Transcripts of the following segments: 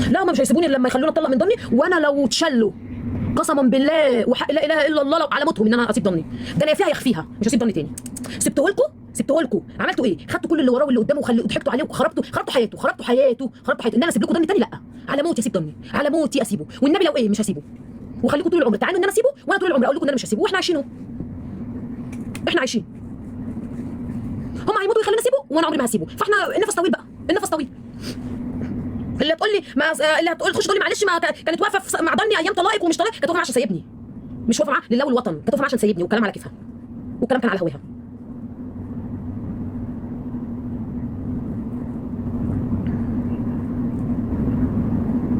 لا هم مش هيسيبوني الا لما يخلوني اتطلق من ضمني، وانا لو اتشلوا قسما بالله وحق لا اله الا الله لو على موتهم ان انا اسيب ضمني، ده انا فيها يخفيها مش هسيب ضمني تاني. سبته لكم عملتوا ايه؟ خدتوا كل اللي وراه واللي قدامه وضحكتوا عليه وخربتوا حياته ان انا اسيب لكم ضمني تاني؟ لا، على موتي اسيب ضمني، على موتي اسيبه، والنبي لو ايه مش هسيبه، وخليكم طول العمر تعانوا ان انا اسيبه، وانا طول العمر اقول لكم ان انا مش هسيبه، واحنا عايشين اهو. احنا عايشين. هم هيموتوا يخلوني اسيبه وانا عمري ما هسيبه، فاحنا النفس طويل بقى، النفس طويل. اللي هتقول لي اللي هتقول تخش تقول لي معلش ما كانت واقفه مع ضني ايام طلاقك ومش طلاق، كانت واقفه معاه عشان سايبني، مش واقفه معاه لله والوطن، كانت واقفه معاه عشان سايبني، والكلام على كيفها، والكلام كان على هواها.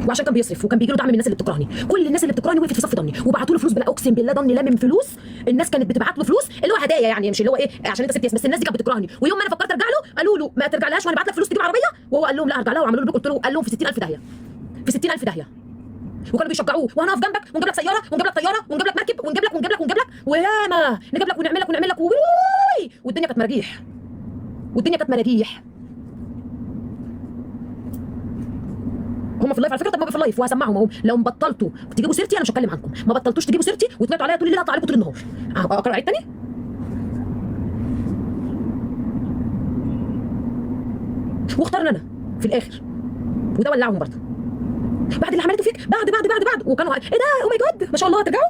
وعشان كان بيصرف وكان بيجي له دعم من الناس اللي بتكرهني، كل الناس اللي بتكرهني وقفت في صف ضني وبعتوا له فلوس، بلا اقسم بالله ضني لامم فلوس، الناس كانت بتبعت له فلوس اللي هو هدايا يعني، مش اللي هو ايه عشان انت سبت، بس الناس دي كانت بتكرهني، ويوم ما انا فكرت ارجع له قالوا له ما ترجعلهاش وانا بعت لك فلوس تجيب عربيه، وهو قال لهم لا ارجع لها، وعملوا له قلت له قال لهم في 60000 داهيه، في 60000 داهيه، وكانوا بيشجعوه وهنقف جنبك ونجيب لك سياره ونجيب لك طياره ونجيب لك مركب ونجيب لك ونجيب لك ونجيب لك وياما نجيب لك ونعمل لك ونعمل لك والدنيا كانت مراجيح، والدنيا كانت مراجيح. هم في اللايف على فكره، طب ما في اللايف وهسمعهم اهو، لو بطلتوا تجيبوا سيرتي انا مش هتكلم عنكم، ما بطلتوش تجيبوا سيرتي وطلعتوا عليا طول الليل هقطع عليكم طول النهار. اقرا عيد تاني. واختارنا انا في الاخر، وده ولعهم برضه بعد اللي عملته فيك، بعد وكانوا ايه ده او ماي جاد ما شاء الله هترجعوا.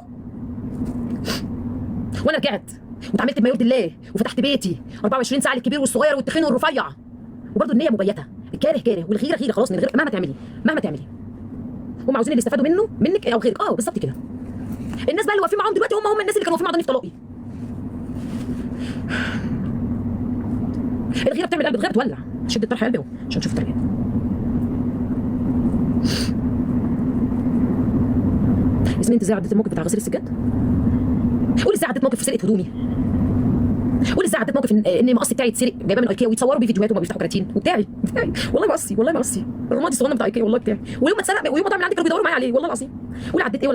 وانا رجعت واتعاملت بما يرضي الله وفتحت بيتي 24 ساعه للكبير والصغير والتخين والرفيع، وبرضه النيه مبيته، الكاره كاره والغيره غيره، خلاص من غير مهما تعملي هم عاوزين اللي يستفادوا منك او غيرك. بالظبط كده. الناس بقى اللي واقفين معاهم دلوقتي هم الناس اللي كانوا واقفين مع ضني في طلاقي. الغيره بتعمل قلب، الغيره بتولع، شد الطرح قلبي اهو عشان تشوف الترجمه. ياسمين انت ازاي عديت الموقف بتاع غسيل السجاد؟ قولي ازاي عديت موقف في سرقه هدومي؟ قولي ازاي عديت موقف ان مقص بتاعي يتسرق، جايباه من ايكيا ويتصوروا بيه فيديوهات وما بيفتحوا كراتين، وبتاعي والله مقصي الرمادي الصغنن بتاع ايكيا والله بتاعي، ويوم ما اتسرق ويوم ما ضاع من عندي كانوا بيدوروا معايا عليه والله العظيم. قولي عديت ايه